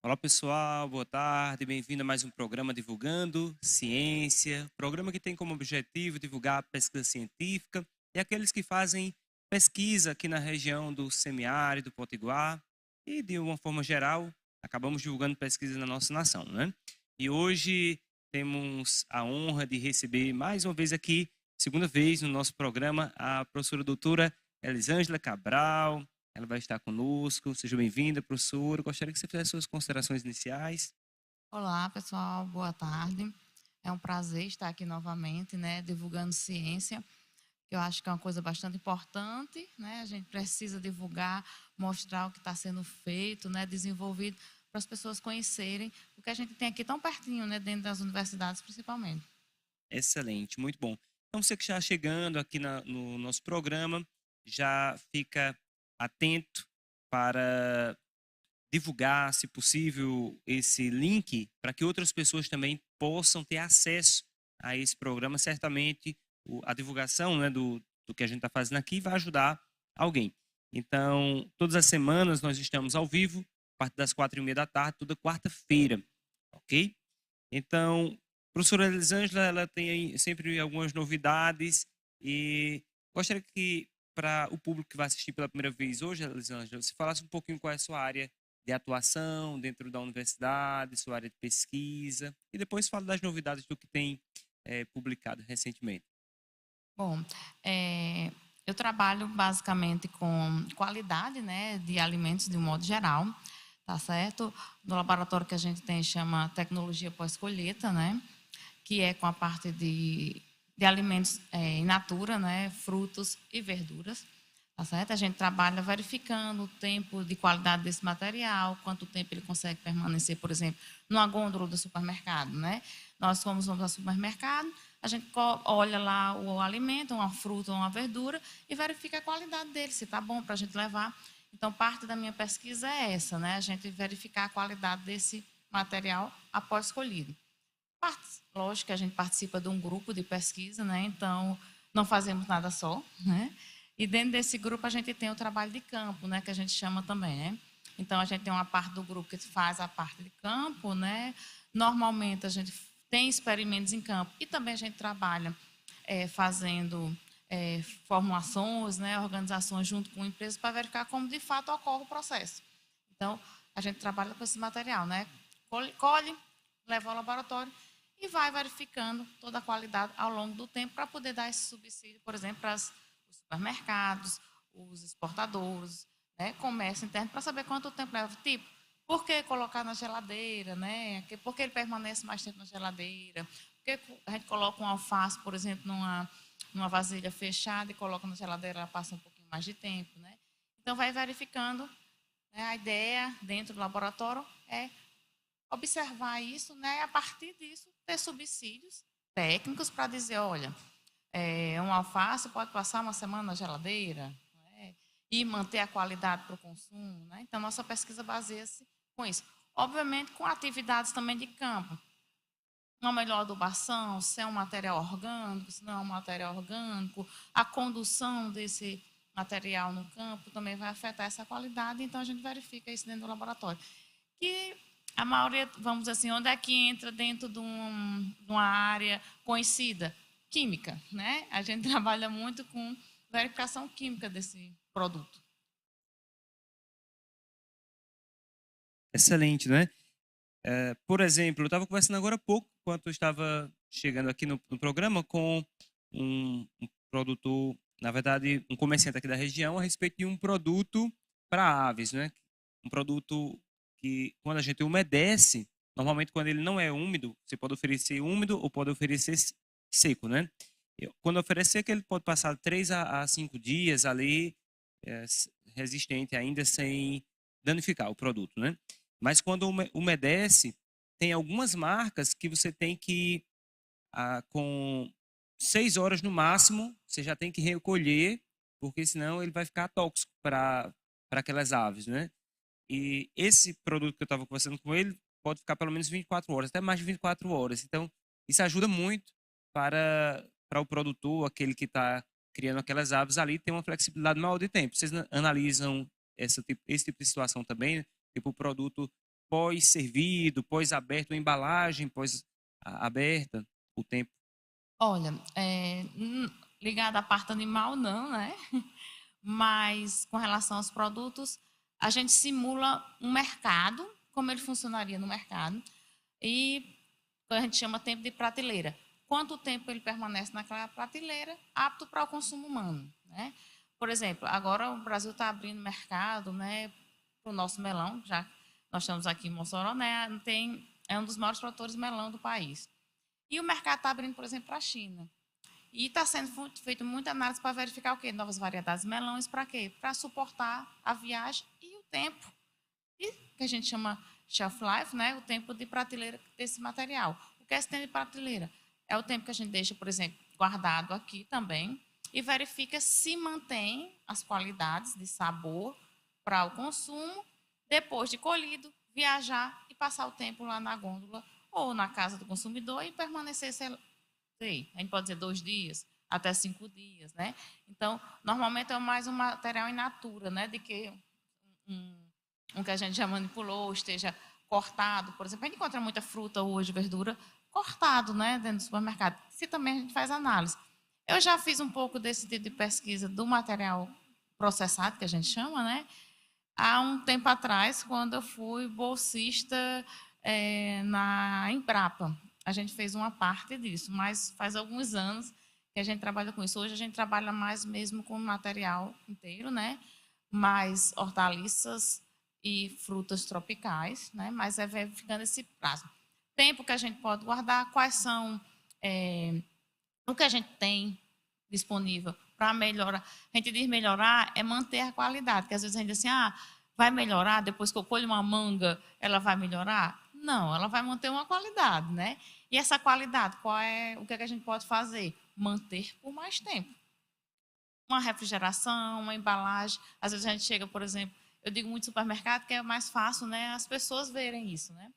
Olá pessoal, boa tarde, bem-vindo a mais um programa Divulgando Ciência, programa que tem como objetivo divulgar a pesquisa científica e aqueles que fazem pesquisa aqui na região do semiárido, Potiguar e de uma forma geral, acabamos divulgando pesquisa na nossa nação, né? E hoje temos a honra de receber mais uma vez aqui, segunda vez no nosso programa, a professora doutora Elisângela Cabral. Ela vai estar conosco. Seja bem-vinda, professora. Gostaria que você fizesse suas considerações iniciais. Olá, pessoal, boa tarde. É um prazer estar aqui novamente, né, divulgando ciência, que eu acho que é uma coisa bastante importante, né? A gente precisa divulgar, mostrar o que está sendo feito, né, desenvolvido, para as pessoas conhecerem o que a gente tem aqui tão pertinho, né, dentro das universidades, principalmente. Excelente, muito bom. Então, você que está chegando aqui no nosso programa, já fica atento para divulgar, se possível, esse link para que outras pessoas também possam ter acesso a esse programa. Certamente, a divulgação, né, do que a gente está fazendo aqui vai ajudar alguém. Então, todas as semanas nós estamos ao vivo, a partir das 4h30 da tarde, toda quarta-feira, ok? Então, a professora Elisângela, ela tem aí sempre algumas novidades e gostaria que, para o público que vai assistir pela primeira vez hoje, Elisângela, você falasse um pouquinho qual é a sua área de atuação dentro da universidade, sua área de pesquisa, e depois fala das novidades do que tem publicado recentemente. Bom, eu trabalho basicamente com qualidade, né, de alimentos de um modo geral, tá certo? No laboratório que a gente tem chama tecnologia pós-colheita, né, que é com a parte de alimentos in natura, né, frutos e verduras, tá certo? A gente trabalha verificando o tempo de qualidade desse material, quanto tempo ele consegue permanecer, por exemplo, numa gôndola do supermercado, né? Nós vamos ao supermercado, a gente olha lá o alimento, uma fruta ou uma verdura, e verifica a qualidade dele, se está bom para a gente levar. Então, parte da minha pesquisa é essa, né? A gente verificar a qualidade desse material após colhido. Lógico que a gente participa de um grupo de pesquisa, né? Então, não fazemos nada só, né? E dentro desse grupo a gente tem o trabalho de campo, né? Que a gente chama também, né? Então, a gente tem uma parte do grupo que faz a parte de campo, né? Normalmente, a gente tem experimentos em campo e também a gente trabalha fazendo formulações, né? Organizações junto com empresas para verificar como de fato ocorre o processo. Então, a gente trabalha com esse material, né? Colhe, leva ao laboratório e vai verificando toda a qualidade ao longo do tempo para poder dar esse subsídio, por exemplo, para os supermercados, os exportadores, né, comércio interno, para saber quanto tempo leva. Tipo, por que colocar na geladeira, né? Por que ele permanece mais tempo na geladeira? Por que a gente coloca um alface, por exemplo, numa vasilha fechada e coloca na geladeira, ela passa um pouquinho mais de tempo, né? Então, vai verificando, né? A ideia dentro do laboratório é observar isso, né? E a partir disso ter subsídios técnicos para dizer, olha, um alface pode passar uma semana na geladeira, né? E manter a qualidade para o consumo, né? Então nossa pesquisa baseia-se com isso. Obviamente com atividades também de campo, uma melhor adubação, se é um material orgânico, se não é um material orgânico, a condução desse material no campo também vai afetar essa qualidade, então a gente verifica isso dentro do laboratório. Que a maioria, vamos dizer assim, onde é que entra dentro de uma área conhecida? Química, né? A gente trabalha muito com verificação química desse produto. Excelente, né? Por exemplo, eu estava conversando agora há pouco, enquanto eu estava chegando aqui no programa, com um produtor, na verdade, um comerciante aqui da região, a respeito de um produto para aves, né? Um produto que, quando a gente umedece, normalmente quando ele não é úmido, você pode oferecer úmido ou pode oferecer seco, né? Quando oferecer que ele pode passar 3 a 5 dias ali, resistente ainda, sem danificar o produto, né? Mas quando umedece, tem algumas marcas que você tem que, com 6 horas no máximo, você já tem que recolher, porque senão ele vai ficar tóxico para aquelas aves, né? E esse produto que eu estava conversando com ele pode ficar pelo menos 24 horas, até mais de 24 horas. Então, isso ajuda muito para o produtor, aquele que está criando aquelas aves ali, ter uma flexibilidade maior de tempo. Vocês analisam esse tipo de situação também? Tipo, o produto pós-servido, pós-aberto, a embalagem pós-aberta, o tempo? Olha, ligado à parte animal, não, né? Mas com relação aos produtos, a gente simula um mercado, como ele funcionaria no mercado, e a gente chama tempo de prateleira. Quanto tempo ele permanece naquela prateleira, apto para o consumo humano, né? Por exemplo, agora o Brasil está abrindo mercado, né, para o nosso melão, já nós estamos aqui em Mossoró, né, é um dos maiores produtores de melão do país. E o mercado está abrindo, por exemplo, para a China. E está sendo feito muita análise para verificar o quê? Novas variedades de melões, para quê? Para suportar a viagem e o tempo. E que a gente chama shelf life, né? O tempo de prateleira desse material. O que é esse tempo de prateleira? É o tempo que a gente deixa, por exemplo, guardado aqui também e verifica se mantém as qualidades de sabor para o consumo, depois de colhido, viajar e passar o tempo lá na gôndola ou na casa do consumidor e permanecer, sei, a gente pode dizer 2 dias, até 5 dias, né? Então, normalmente é mais um material in natura, né? De que um que a gente já manipulou, esteja cortado, por exemplo. A gente encontra muita fruta hoje, verdura, cortado, né? Dentro do supermercado. Se também a gente faz análise. Eu já fiz um pouco desse tipo de pesquisa do material processado, que a gente chama, né? Há um tempo atrás, quando eu fui bolsista na Embrapa. A gente fez uma parte disso, mas faz alguns anos que a gente trabalha com isso. Hoje a gente trabalha mais mesmo com o material inteiro, né? Mais hortaliças e frutas tropicais, né? Mas vai ficando esse prazo. Tempo que a gente pode guardar, quais são o que a gente tem disponível para melhorar. A gente diz melhorar é manter a qualidade, porque às vezes a gente diz assim, vai melhorar depois que eu colho uma manga, ela vai melhorar? Não, ela vai manter uma qualidade, né? E essa qualidade, o que é que a gente pode fazer? Manter por mais tempo. Uma refrigeração, uma embalagem. Às vezes a gente chega, por exemplo, eu digo muito supermercado, que é mais fácil, né? As pessoas verem isso, né?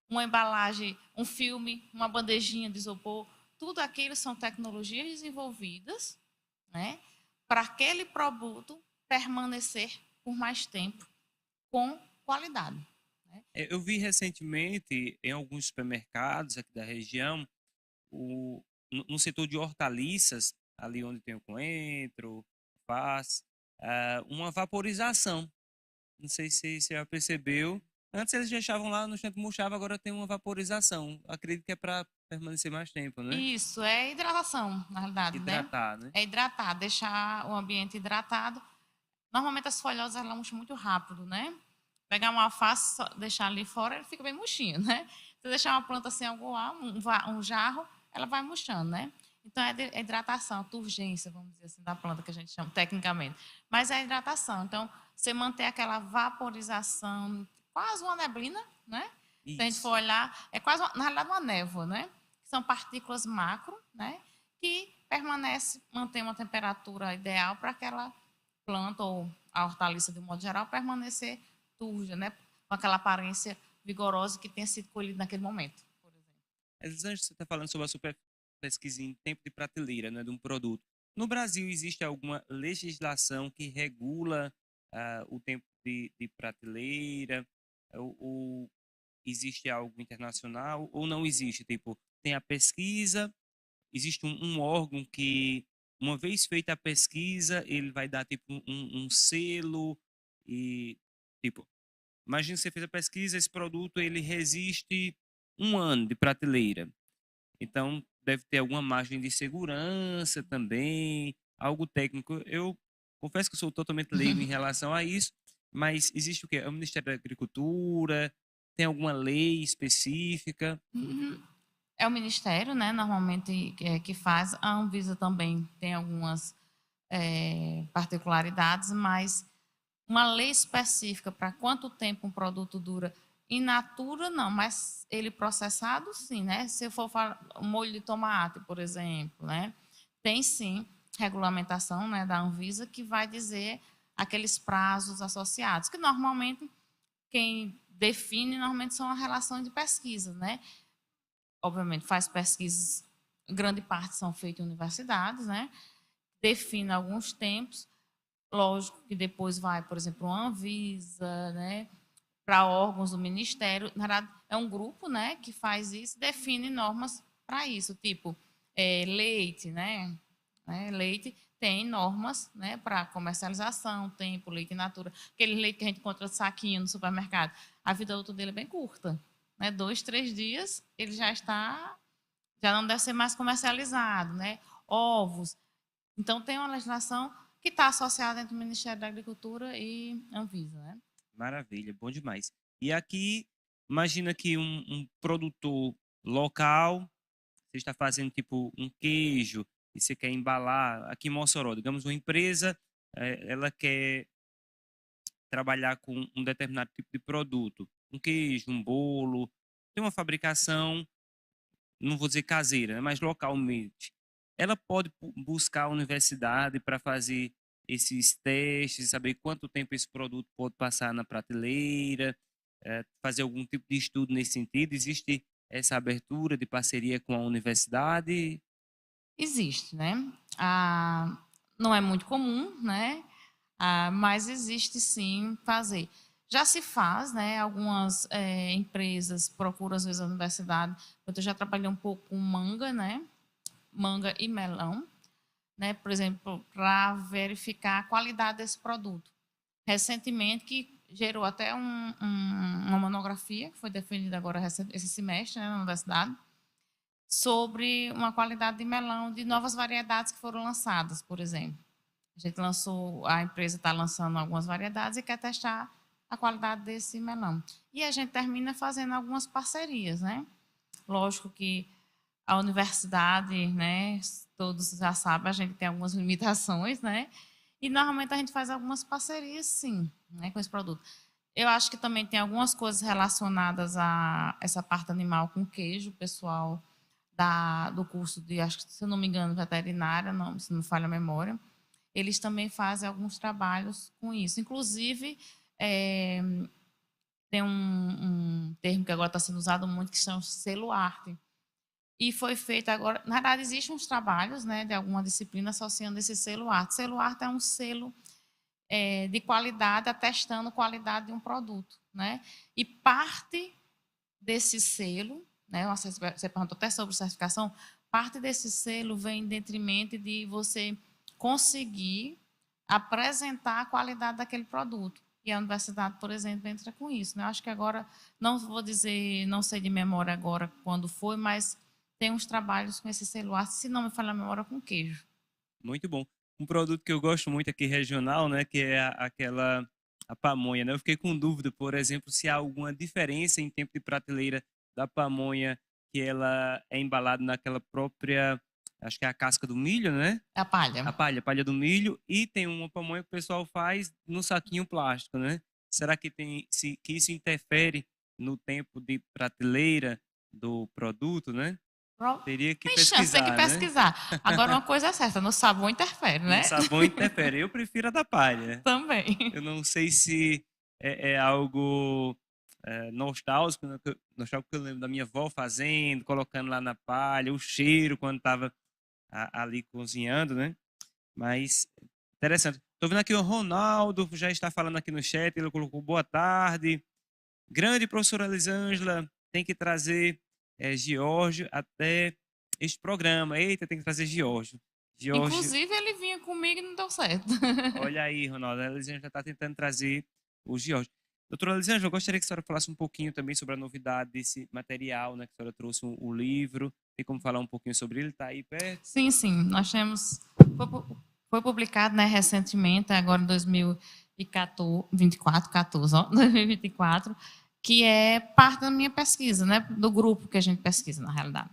Uma embalagem, um filme, uma bandejinha de isopor, tudo aquilo são tecnologias desenvolvidas, né, para aquele produto permanecer por mais tempo com qualidade. Né? Eu vi recentemente em alguns supermercados aqui da região, no setor de hortaliças, ali onde tem o coentro, alface, uma vaporização. Não sei se você já percebeu. Antes eles deixavam lá no chão que murchava, agora tem uma vaporização. Acredito que é para permanecer mais tempo, né? Isso, é hidratação, na realidade, né? Hidratar, né? É hidratar, deixar o ambiente hidratado. Normalmente as folhosas elas murcham muito rápido, né? Pegar uma alface, deixar ali fora, ele fica bem murchinho, né? Se deixar uma planta sem água, um jarro, ela vai murchando, né? Então, é hidratação, a turgência, vamos dizer assim, da planta que a gente chama tecnicamente. Mas é hidratação. Então, você manter aquela vaporização, quase uma neblina, né? Isso. Se a gente for olhar, é quase, na realidade, uma névoa, né? São partículas macro, né? Que permanece, mantém uma temperatura ideal para aquela planta ou a hortaliça, de um modo geral, permanecer turja, né? Com aquela aparência vigorosa que tenha sido colhida naquele momento, por exemplo. Antes você está falando sobre a super pesquisa em tempo de prateleira, né, de um produto. No Brasil, existe alguma legislação que regula o tempo de prateleira? Ou existe algo internacional? Ou não existe? Tipo, tem a pesquisa, existe um órgão que, uma vez feita a pesquisa, ele vai dar tipo um selo e, tipo, imagina que você fez a pesquisa, esse produto ele resiste 1 ano de prateleira. Então, deve ter alguma margem de segurança também, algo técnico. Eu confesso que eu sou totalmente leigo em relação a isso, mas existe o quê? É o Ministério da Agricultura? Tem alguma lei específica? É o Ministério, né, normalmente, que faz. A Anvisa também tem algumas particularidades, mas uma lei específica para quanto tempo um produto dura in natura, não, mas ele processado, sim, né? Se eu for falar um molho de tomate, por exemplo, né? Tem sim regulamentação, né, da Anvisa que vai dizer aqueles prazos associados, que normalmente quem define normalmente são as relações de pesquisa, né? Obviamente faz pesquisas, grande parte são feitas em universidades, né? Define alguns tempos. Lógico que depois vai, por exemplo, uma Anvisa, né? para órgãos do Ministério. Na verdade, é um grupo, né, que faz isso, define normas para isso, tipo leite, né? Leite tem normas, né, para comercialização, tempo, leite in natura. Aquele leite que a gente encontra de saquinho no supermercado, a vida útil dele é bem curta, né? 2, 3 dias ele já não deve ser mais comercializado, né? Ovos. Então tem uma legislação que está associada entre o Ministério da Agricultura e Anvisa, né? Maravilha, bom demais. E aqui, imagina que um produtor local, você está fazendo tipo um queijo e você quer embalar aqui em Mossoró, digamos, uma empresa, ela quer trabalhar com um determinado tipo de produto, um queijo, um bolo, tem uma fabricação, não vou dizer caseira, né, mas localmente. Ela pode buscar a universidade para fazer esses testes, saber quanto tempo esse produto pode passar na prateleira, fazer algum tipo de estudo nesse sentido. Existe essa abertura de parceria com a universidade? Existe, né? Não é muito comum, né? Mas existe sim fazer. Já se faz, né? Algumas empresas procuram às vezes a universidade. Eu já trabalhei um pouco com manga, né? Manga e melão, né? Por exemplo, para verificar a qualidade desse produto. Recentemente, que gerou até uma monografia, que foi defendida agora esse semestre, né, na universidade, sobre uma qualidade de melão de novas variedades que foram lançadas, por exemplo. A empresa está lançando algumas variedades e quer testar a qualidade desse melão. E a gente termina fazendo algumas parcerias, né? Lógico que a universidade, né, todos já sabem, a gente tem algumas limitações, né? E normalmente a gente faz algumas parcerias, sim, né, com esse produto. Eu acho que também tem algumas coisas relacionadas a essa parte animal com queijo, o pessoal do curso de, acho que, se eu não me engano, veterinária, não, se não falha a memória, eles também fazem alguns trabalhos com isso. Inclusive, tem um termo que agora está sendo usado muito, que são selo arte. E foi feito agora, na verdade, existem uns trabalhos, né, de alguma disciplina associando esse selo arte. Selo arte é um selo de qualidade, atestando a qualidade de um produto, né? E parte desse selo, né, você perguntou até sobre certificação, parte desse selo vem em detrimento de você conseguir apresentar a qualidade daquele produto. E a universidade, por exemplo, entra com isso, né? Eu acho que agora, não vou dizer, não sei de memória agora quando foi, mas tem uns trabalhos com esse selo arte, se não me falha a memória, com queijo. Muito bom. Um produto que eu gosto muito aqui regional, né, que é a pamonha, né? Eu fiquei com dúvida, por exemplo, se há alguma diferença em tempo de prateleira da pamonha, que ela é embalada naquela própria, acho que é a casca do milho, né? A palha. A palha do milho, e tem uma pamonha que o pessoal faz no saquinho plástico, né? Será que que isso interfere no tempo de prateleira do produto, né? Teria que Tem chance, tem que pesquisar, né? pesquisar. Agora, uma coisa é certa, no sabor interfere, No né? sabão interfere. Eu prefiro a da palha. Também. Eu não sei se é algo nostálgico, né? Nostálgico, porque eu lembro da minha avó fazendo, colocando lá na palha, o cheiro quando estava ali cozinhando, né? Mas interessante. Estou vendo aqui o Ronaldo já está falando aqui no chat, ele colocou boa tarde. Grande professora Elisângela, tem que trazer Giorgio até este programa. Eita, tem que trazer Giorgio. Giorgio, Inclusive, ele vinha comigo e não deu certo. olha aí, Ronaldo, a Elisângela está tentando trazer o Giorgio. Doutora Elisângela, eu gostaria que a senhora falasse um pouquinho também sobre a novidade desse material, né, que a senhora trouxe o livro. Tem como falar um pouquinho sobre ele? Está aí perto? Sim, sim. Nós temos. Foi publicado, né, recentemente, agora em 2014, 14, ó, 2024, que é parte da minha pesquisa, né, do grupo que a gente pesquisa, na realidade.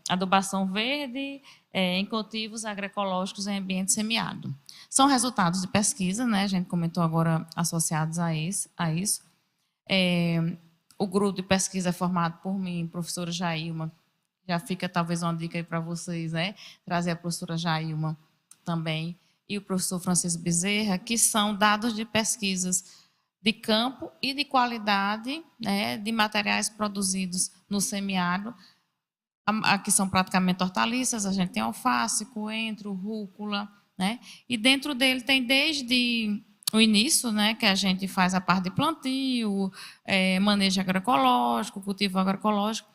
Adubação verde em cultivos agroecológicos em ambiente semiárido. São resultados de pesquisa, né, a gente comentou agora associados a isso. O grupo de pesquisa é formado por mim, professora Jailma. Já fica talvez uma dica aí para vocês, né? Trazer a professora Jailma também e o professor Francisco Bezerra, que são dados de pesquisas de campo e de qualidade, né, de materiais produzidos no semiárido. Aqui são praticamente hortaliças, a gente tem alface, coentro, rúcula, né? E dentro dele tem desde o início, né, que a gente faz a parte de plantio, manejo agroecológico, cultivo agroecológico.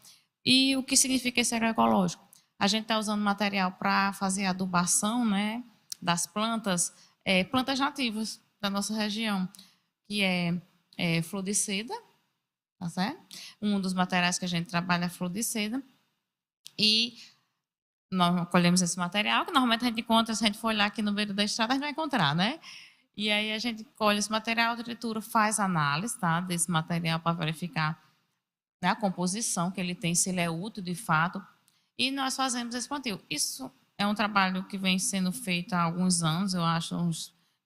E o que significa esse agroecológico? A gente está usando material para fazer adubação, né, das plantas, plantas nativas da nossa região, que é flor de seda, tá certo? Um dos materiais que a gente trabalha é flor de seda. E nós colhemos esse material, que normalmente a gente encontra, se a gente for olhar aqui no meio da estrada, a gente vai encontrar, né? E aí a gente colhe esse material, tritura, faz análise, tá, desse material para verificar, né, a composição que ele tem, se ele é útil de fato. E nós fazemos esse plantio. Isso é um trabalho que vem sendo feito há alguns anos, eu acho,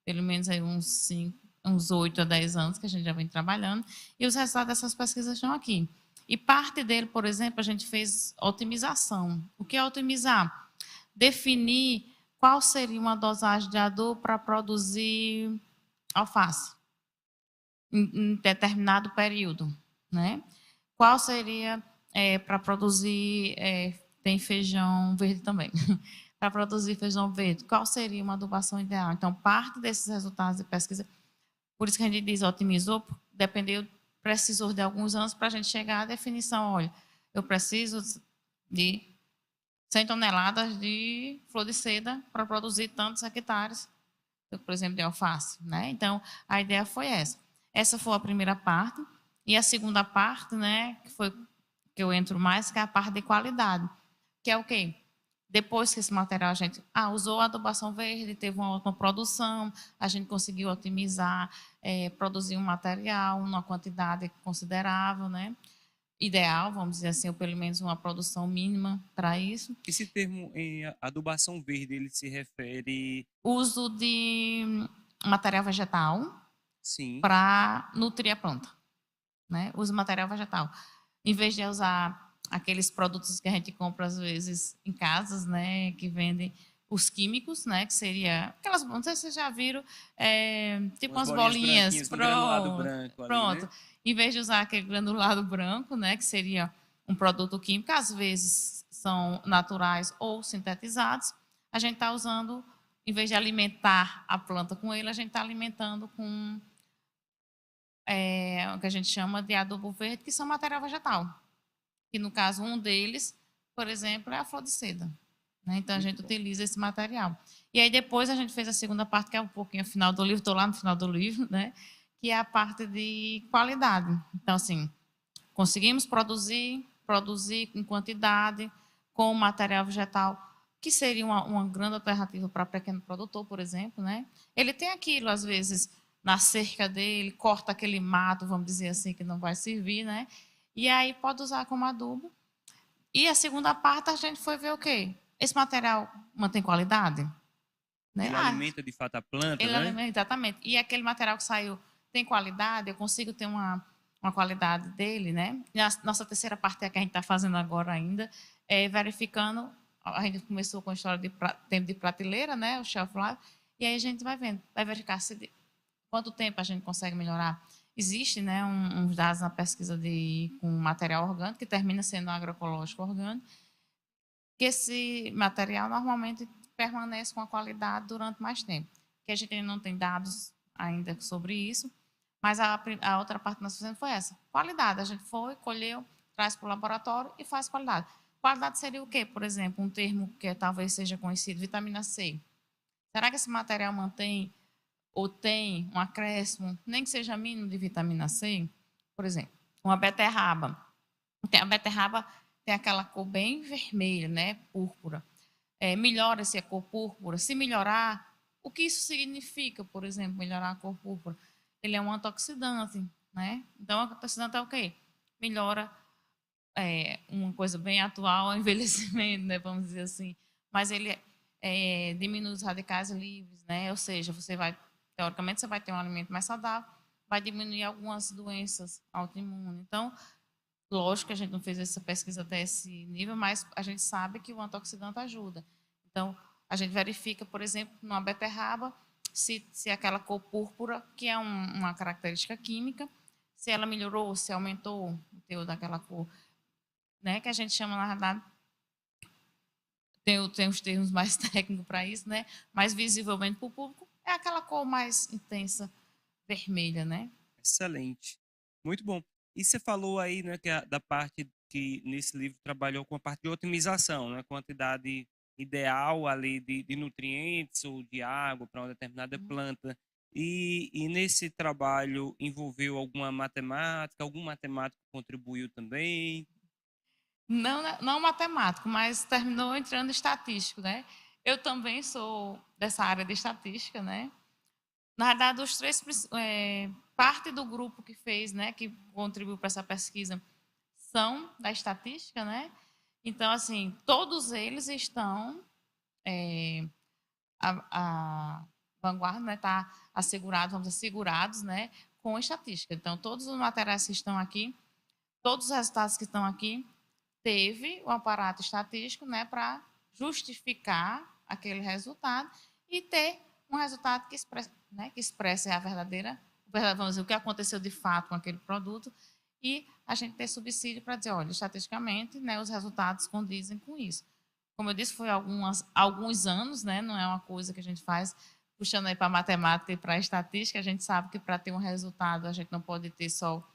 pelo menos aí uns 8 a 10 anos que a gente já vem trabalhando. E os resultados dessas pesquisas estão aqui. E parte dele, por exemplo, a gente fez otimização. O que é otimizar? Definir qual seria uma dosagem de adubo para produzir alface em determinado período, né? Qual seria para produzir tem feijão verde também. Para produzir feijão verde, qual seria uma adubação ideal? Então, parte desses resultados de pesquisa, por isso que a gente diz otimizou, precisou de alguns anos para a gente chegar à definição, olha, eu preciso de 100 toneladas de flor de seda para produzir tantos hectares, por exemplo, de alface, né? Então, a ideia foi essa. Essa foi a primeira parte. E a segunda parte, né, que foi que eu entro mais, que é a parte de qualidade, que é o quê? Depois que esse material a gente usou a adubação verde, teve uma ótima produção, a gente conseguiu otimizar, produzir um material, uma quantidade considerável, né? Ideal, vamos dizer assim, ou pelo menos uma produção mínima para isso. Esse termo em adubação verde, ele se refere... Uso de material vegetal Sim. para nutrir a planta, né? Uso material vegetal. Em vez de usar aqueles produtos que a gente compra às vezes em casas, né, que vendem os químicos, né, que seria aquelas, não sei se vocês já viram, tipo umas bolinhas, do granulado branco ali, pronto. né? Em vez de usar aquele granulado branco, né, que seria um produto químico, às vezes são naturais ou sintetizados, a gente está usando, em vez de alimentar a planta com ele, a gente está alimentando com o que a gente chama de adubo verde, que são material vegetal. Que no caso, um deles, por exemplo, é a flor de seda. Né? Então, a gente utiliza esse material. E aí, depois, a gente fez a segunda parte, que é um pouquinho o final do livro, estou lá no final do livro, né? Que é a parte de qualidade. Então, assim, conseguimos produzir em quantidade, com material vegetal, que seria uma grande alternativa para pequeno produtor, por exemplo. Né? Ele tem aquilo, às vezes, na cerca dele, corta aquele mato, vamos dizer assim, que não vai servir, né? E aí pode usar como adubo. E a segunda parte a gente foi ver o quê? Esse material mantém qualidade? Né? Ele alimenta de fato a planta, ele né? Alimenta, exatamente. E aquele material que saiu tem qualidade? Eu consigo ter uma qualidade dele, né? E a nossa terceira parte é a que a gente está fazendo agora ainda, é verificando. A gente começou com a história de tempo de prateleira, né? O shelf life. E aí a gente vai vendo, vai verificar quanto tempo a gente consegue melhorar. Existe, né, uns dados na pesquisa com material orgânico, que termina sendo agroecológico orgânico, que esse material normalmente permanece com a qualidade durante mais tempo. Que a gente não tem dados ainda sobre isso, mas a outra parte que nós fizemos foi essa. Qualidade, a gente foi, colheu, traz para o laboratório e faz qualidade. Qualidade seria o quê? Por exemplo, um termo que talvez seja conhecido, vitamina C. Será que esse material mantém ou tem um acréscimo, nem que seja mínimo de vitamina C? Por exemplo, uma beterraba. A beterraba tem aquela cor bem vermelha, né? Púrpura. Melhora essa cor púrpura. Se melhorar, o que isso significa, por exemplo, melhorar a cor púrpura? Ele é um antioxidante, né? Então, o antioxidante é o quê? Melhora uma coisa bem atual, o envelhecimento, né? Vamos dizer assim. Mas ele diminui os radicais livres, né? Ou seja, teoricamente, você vai ter um alimento mais saudável, vai diminuir algumas doenças autoimunes. Então, lógico que a gente não fez essa pesquisa até esse nível, mas a gente sabe que o antioxidante ajuda. Então, a gente verifica, por exemplo, numa beterraba, se aquela cor púrpura, que é uma característica química, se ela melhorou, se aumentou o teor daquela cor, né? Que a gente chama, na verdade, tem os termos mais técnicos para isso, né? Mais visivelmente para o público, é aquela cor mais intensa, vermelha, né? Excelente. Muito bom. E você falou aí, né, que da parte que nesse livro trabalhou com a parte de otimização, né, quantidade ideal ali de nutrientes ou de água para uma determinada planta. E nesse trabalho envolveu alguma matemática? Algum matemático contribuiu também? Não, não matemático, mas terminou entrando estatístico, né? Eu também sou dessa área de estatística, né? Na verdade, os três, parte do grupo que fez, né, que contribuiu para essa pesquisa, são da estatística, né? Então, assim, todos eles estão a vanguarda, né, está assegurado, vamos dizer, segurados, né, com estatística. Então, todos os materiais que estão aqui, todos os resultados que estão aqui, teve o aparato estatístico, né, para justificar aquele resultado e ter um resultado que expresse a verdadeira, vamos dizer, o que aconteceu de fato com aquele produto e a gente ter subsídio para dizer, olha, estatisticamente, né, os resultados condizem com isso. Como eu disse, foi alguns anos, né, não é uma coisa que a gente faz puxando aí para a matemática e para a estatística, a gente sabe que para ter um resultado a gente não pode ter só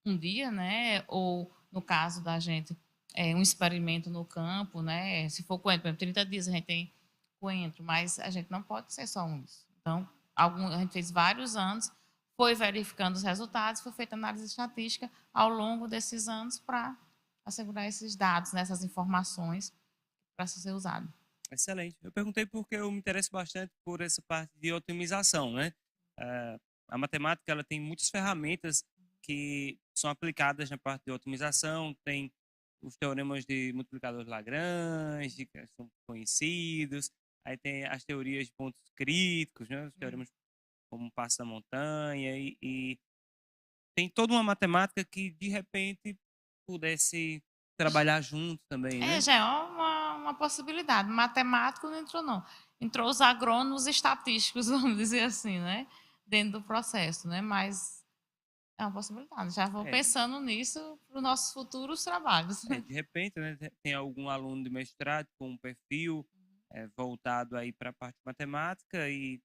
um dia, né, ou no caso da gente, um experimento no campo, né? Se for coentro, por exemplo, 30 dias a gente tem coentro, mas a gente não pode ser só um isso. Então, a gente fez vários anos, foi verificando os resultados, foi feita análise estatística ao longo desses anos para assegurar esses dados, né, essas informações para ser usado. Excelente. Eu perguntei porque eu me interesso bastante por essa parte de otimização, né? A matemática ela tem muitas ferramentas que são aplicadas na parte de otimização, tem os teoremas de multiplicador de Lagrange, que são conhecidos, aí tem as teorias de pontos críticos, né? Os teoremas como o passo da montanha, e tem toda uma matemática que, de repente, pudesse trabalhar junto também, né? Já é uma possibilidade. Matemático não entrou, não. Entrou os agrônomos estatísticos, vamos dizer assim, né? Dentro do processo, né? Mas é uma possibilidade. Já vou pensando nisso para os nossos futuros trabalhos. De repente, né, tem algum aluno de mestrado com um perfil voltado aí para a parte de matemática e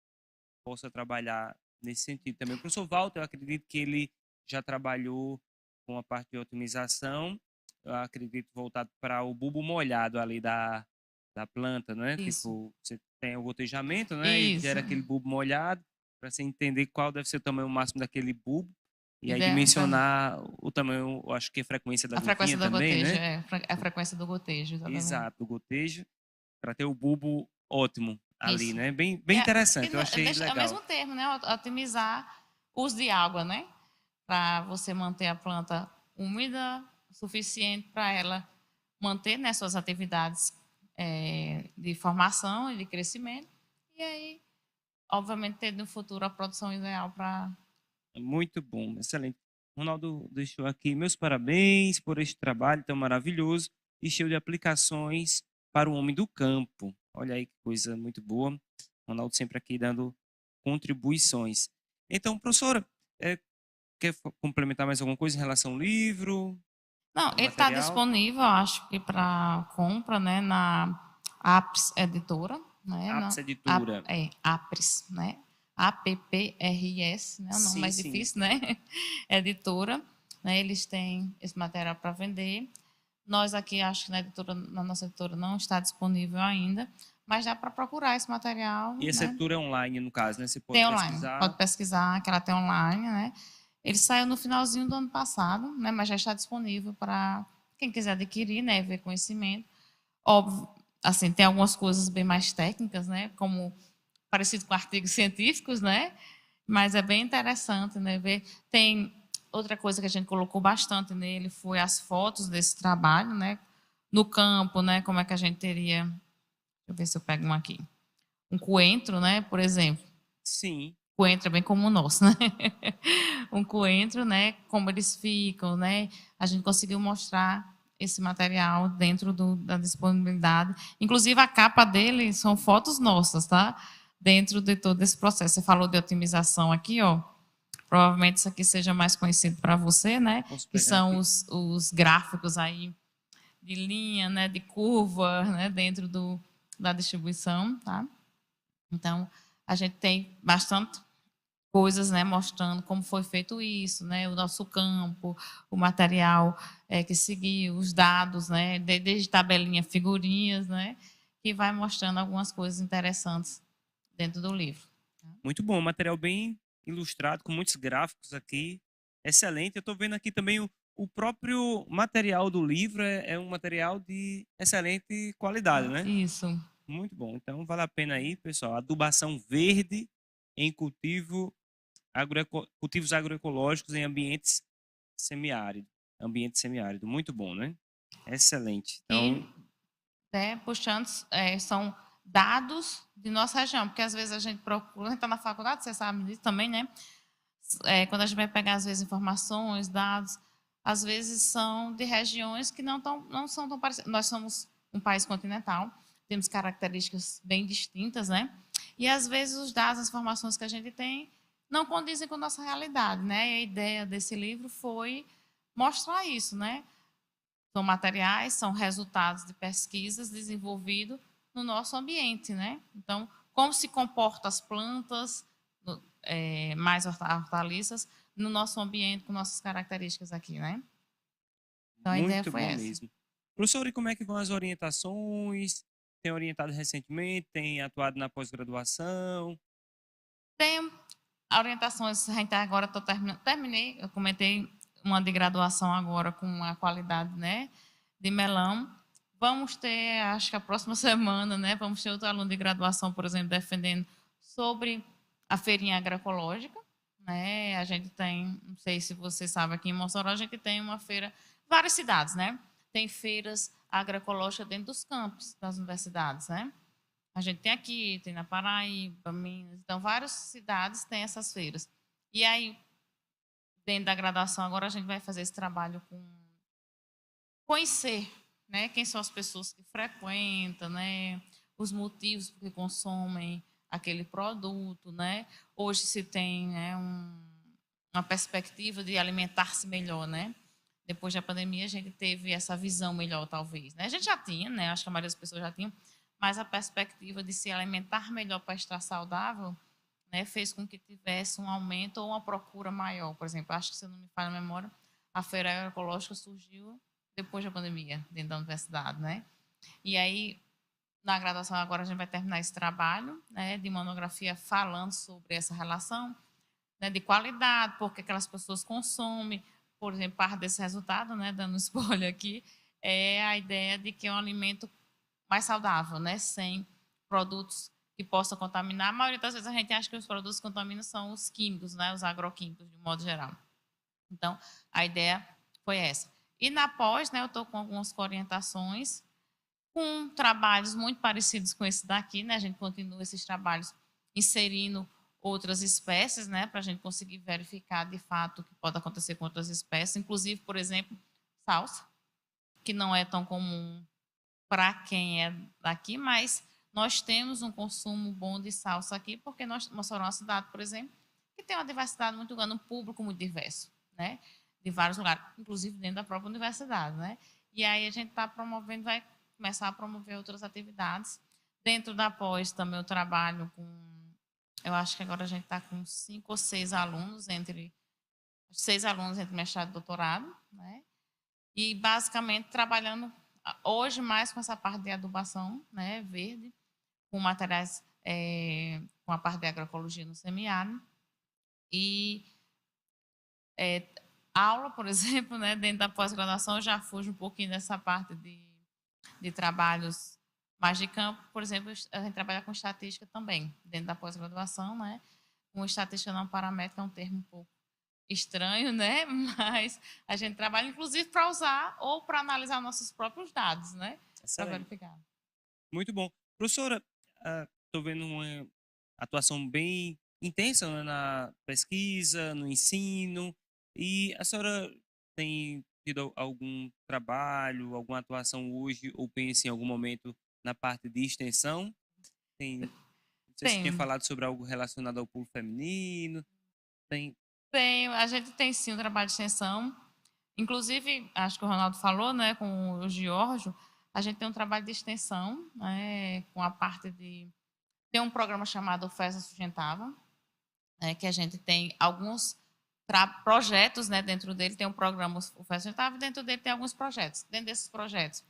possa trabalhar nesse sentido também. O professor Walter, eu acredito que ele já trabalhou com a parte de otimização, eu acredito voltado para o bulbo molhado ali da planta, né? Isso. Tipo, você tem o gotejamento, né? E Isso. gera aquele bulbo molhado para você entender qual deve ser o tamanho máximo daquele bulbo. E aí Ideia, dimensionar o tamanho, eu acho que a frequência da a frequência gotinha do também, gotejo, né? a frequência do gotejo, exatamente. Exato, o gotejo, para ter o bulbo ótimo ali, Isso. né? Bem interessante, eu achei É o mesmo legal. termo, né? Otimizar o uso de água, né? Para você manter a planta úmida o suficiente para ela manter, né, suas atividades de formação e de crescimento. E aí, obviamente, ter no futuro a produção ideal para... Muito bom, excelente. Ronaldo deixou aqui meus parabéns por este trabalho tão maravilhoso e cheio de aplicações para o homem do campo. Olha aí que coisa muito boa. Ronaldo sempre aqui dando contribuições. Então, professora, quer complementar mais alguma coisa em relação ao livro? Não, ele está disponível, acho que para compra, né, na Apres Editora, né? Apps Editora. Apres, né? APPRS, né? O nome mais difícil, né? Editora, né? Eles têm esse material para vender. Nós aqui, acho que na nossa editora não está disponível ainda, mas dá para procurar esse material. E essa editora é online, no caso, né? Você pode tem pesquisar. Online, pode pesquisar, que ela tem online, né? Ele saiu no finalzinho do ano passado, né? Mas já está disponível para quem quiser adquirir, né? Ver conhecimento. Óbvio, assim, tem algumas coisas bem mais técnicas, né? Como parecido com artigos científicos, né? Mas é bem interessante, né? Ver. Tem outra coisa que a gente colocou bastante nele foi as fotos desse trabalho, né? No campo, né? Como é que a gente teria? Deixa eu ver se eu pego um aqui. Um coentro, né? Por exemplo. Sim. Coentro é bem como o nosso, né? Um coentro, né? Como eles ficam, né? A gente conseguiu mostrar esse material dentro da disponibilidade. Inclusive, a capa dele são fotos nossas, tá? Dentro de todo esse processo. Você falou de otimização aqui, ó. Provavelmente isso aqui seja mais conhecido para você, né? Que são os gráficos aí de linha, né? De curva, né? Dentro da distribuição, tá? Então, A gente tem bastante coisas, né, mostrando como foi feito isso, né, o nosso campo, o material que seguiu, os dados, né, desde tabelinha, figurinhas, né, que vai mostrando algumas coisas interessantes dentro do livro. Muito bom, material bem ilustrado, com muitos gráficos aqui. Excelente. Eu estou vendo aqui também o próprio material do livro é um material de excelente qualidade, né? Isso. Muito bom. Então, vale a pena aí, pessoal. Adubação verde em cultivos agroecológicos em ambientes semiáridos. Ambiente semiárido. Muito bom, né? Excelente. E, Então, puxando, são dados de nossa região, porque às vezes a gente procura, a gente está na faculdade, você sabe disso também, né? Quando a gente vai pegar, às vezes, informações, dados, às vezes são de regiões que não são tão parecidas. Nós somos um país continental, temos características bem distintas, né? E, às vezes, os dados, as informações que a gente tem não condizem com a nossa realidade, né? E a ideia desse livro foi mostrar isso, né? São materiais, são resultados de pesquisas desenvolvidos no nosso ambiente, né? Então, como se comportam as plantas, mais hortaliças, no nosso ambiente, com nossas características aqui, né? Então, a ideia muito foi bom essa. mesmo. Professor, e como é que vão as orientações? Tem orientado recentemente? Tem atuado na pós-graduação? Tem orientações, a gente agora estou terminando, terminei, eu comentei uma de graduação agora com a qualidade, né, de melão. Vamos ter, acho que a próxima semana, né, vamos ter outro aluno de graduação, por exemplo, defendendo sobre a feirinha agroecológica, né? A gente tem, não sei se você sabe, aqui em Mossoró a gente tem uma feira, várias cidades, né? Tem feiras agroecológicas dentro dos campos das universidades, né? A gente tem aqui, tem na Paraíba, Minas, então várias cidades têm essas feiras. E aí, dentro da graduação, agora a gente vai fazer esse trabalho com conhecer, né, quem são as pessoas que frequentam, né, os motivos por que consomem aquele produto, né. Hoje se tem, né, uma perspectiva de alimentar-se melhor, né. Depois da pandemia a gente teve essa visão melhor, talvez, né. A gente já tinha, né, acho que a maioria das pessoas já tinham, mas a perspectiva de se alimentar melhor para estar saudável, né, fez com que tivesse um aumento ou uma procura maior. Por exemplo, acho que, se eu não me falha a memória, a feira agroecológica surgiu depois da pandemia, dentro da universidade, né? E aí, na graduação agora a gente vai terminar esse trabalho, né, de monografia falando sobre essa relação, né, de qualidade, porque aquelas pessoas consomem, por exemplo, parte desse resultado, né, dando spoiler aqui, é a ideia de que é um alimento mais saudável, né, sem produtos que possam contaminar. A maioria das vezes a gente acha que os produtos que contaminam são os químicos, né, os agroquímicos, de um modo geral. Então, a ideia foi essa. E na pós, né, eu estou com algumas orientações, com trabalhos muito parecidos com esse daqui, né? A gente continua esses trabalhos inserindo outras espécies, né, para a gente conseguir verificar de fato o que pode acontecer com outras espécies, inclusive, por exemplo, salsa, que não é tão comum para quem é daqui, mas nós temos um consumo bom de salsa aqui, porque nós Mossoró é uma cidade, por exemplo, que tem uma diversidade muito grande, um público muito diverso, né? De vários lugares, inclusive dentro da própria universidade, né? E aí a gente está promovendo, vai começar a promover outras atividades. Dentro da pós também eu trabalho com, eu acho que agora a gente está com 5 ou 6 alunos, entre 6 alunos entre mestrado e doutorado, né? E basicamente trabalhando hoje mais com essa parte de adubação, né, verde, com materiais, com a parte de agroecologia no semiárido. E aula, por exemplo, né, dentro da pós-graduação, eu já fujo um pouquinho dessa parte de trabalhos mais de campo. Por exemplo, a gente trabalha com estatística também, dentro da pós-graduação, né? Com estatística não paramétrica é um termo um pouco estranho, né? Mas a gente trabalha, inclusive, para usar ou para analisar nossos próprios dados, né? Para Excelente. verificar. Muito bom. Professora, estou vendo uma atuação bem intensa, né, na pesquisa, no ensino. E a senhora tem tido algum trabalho, alguma atuação hoje, ou pensa em algum momento na parte de extensão? Não sei se tinha Tem, falado sobre algo relacionado ao público feminino. Tem. a gente tem sim um trabalho de extensão. Inclusive, acho que o Ronaldo falou, né, com o Giorgio, a gente tem um trabalho de extensão, né, com a parte de Tem um programa chamado Festa Sustentável, né, que a gente tem alguns projetos, né, dentro dele. Tem um programa, o Festa Sustentável, dentro dele tem alguns projetos. Dentro desses projetos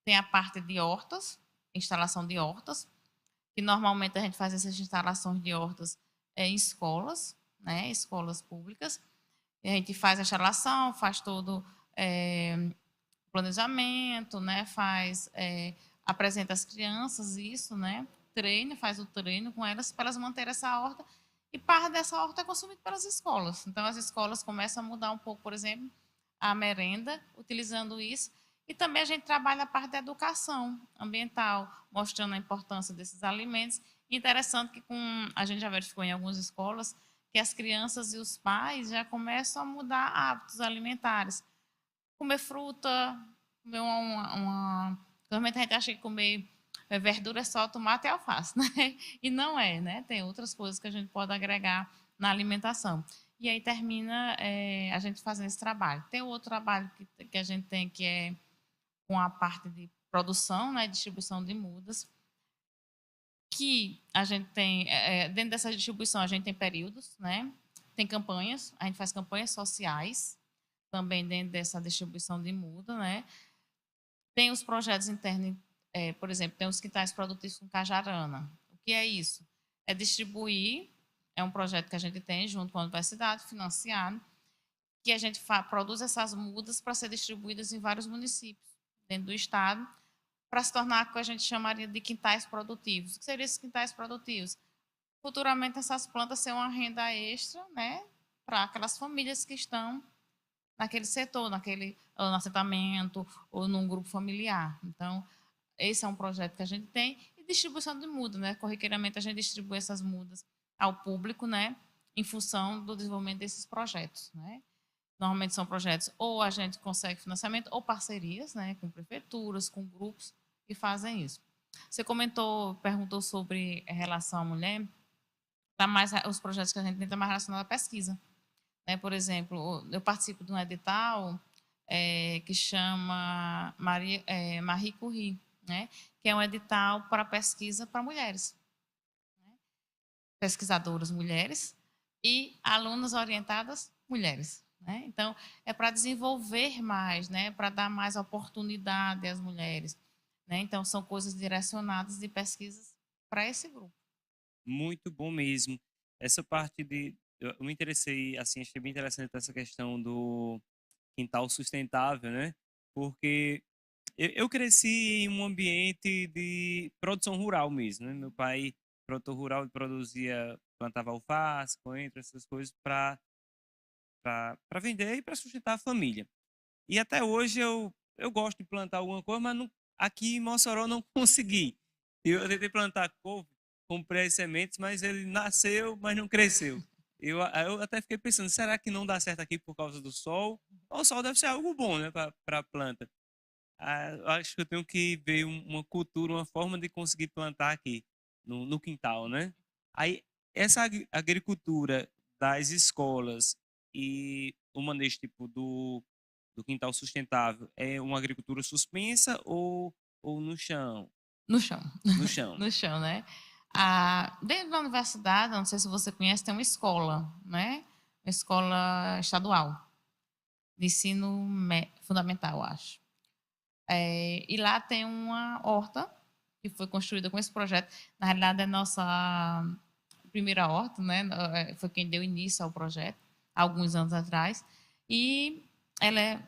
tem a parte de hortas, instalação de hortas, que normalmente a gente faz essas instalações de hortas em escolas, né, escolas públicas. E a gente faz a instalação, faz todo planejamento, né, apresenta às crianças isso, né, faz o treino com elas para elas manterem essa horta, e parte dessa horta é consumida pelas escolas. Então as escolas começam a mudar um pouco, por exemplo, a merenda, utilizando isso. E também a gente trabalha a parte da educação ambiental, mostrando a importância desses alimentos. Interessante que a gente já verificou em algumas escolas que as crianças e os pais já começam a mudar hábitos alimentares. Comer fruta, comer Normalmente a gente acha que comer verdura é só tomate e alface, né? E não é, né? Tem outras coisas que a gente pode agregar na alimentação. E aí termina a gente fazendo esse trabalho. Tem outro trabalho que a gente tem, que é com a parte de produção, né, distribuição de mudas, que a gente tem, dentro dessa distribuição, a gente tem períodos, né? Tem campanhas, a gente faz campanhas sociais, também dentro dessa distribuição de muda, né? Tem os projetos internos, por exemplo, tem os quintais produtivos com cajarana. O que é isso? É distribuir, é um projeto que a gente tem junto com a universidade, financiado, que a gente produz essas mudas para ser distribuídas em vários municípios dentro do estado, para se tornar o que a gente chamaria de quintais produtivos. O que seriam esses quintais produtivos? Futuramente, essas plantas serão uma renda extra, né, para aquelas famílias que estão naquele setor, no assentamento ou num grupo familiar. Então, esse é um projeto que a gente tem. E distribuição de mudas, né? Corriqueiramente a gente distribui essas mudas ao público, né, em função do desenvolvimento desses projetos, né? Normalmente são projetos ou a gente consegue financiamento ou parcerias, né, com prefeituras, com grupos que fazem isso. Você perguntou sobre relação à mulher. Os projetos que a gente tem estão mais relacionados à pesquisa. Né? Por exemplo, eu participo de um edital que chama Marie Curie, né? Que é um edital para pesquisa para mulheres, né? Pesquisadoras mulheres e alunas orientadas mulheres. Né? Então, é para desenvolver mais, né? Para dar mais oportunidade às mulheres. Né? Então, são coisas direcionadas de pesquisas para esse grupo. Muito bom mesmo. Essa parte eu me interessei, assim, achei bem interessante essa questão do quintal sustentável, né? Porque eu cresci em um ambiente de produção rural mesmo, né? Meu pai, produtor rural, ele plantava alface, coentro, essas coisas para vender e para sustentar a família. E até hoje eu gosto de plantar alguma coisa, mas aqui em Mossoró não consegui. Eu tentei plantar couve, comprei as sementes, mas ele nasceu, mas não cresceu. Eu até fiquei pensando, será que não dá certo aqui por causa do sol? O sol deve ser algo bom, né, para a planta. Eu acho que eu tenho que ver uma cultura, uma forma de conseguir plantar aqui no quintal, né? Aí essa agricultura das escolas e o manejo tipo do quintal sustentável é uma agricultura suspensa ou no chão? No chão. No chão, No né? chão, né? Dentro da universidade, não sei se você conhece, tem uma escola, né? Uma escola estadual de ensino fundamental, acho. E lá tem uma horta que foi construída com esse projeto. Na realidade, é nossa primeira horta, né? Foi quem deu início ao projeto, há alguns anos atrás. E ela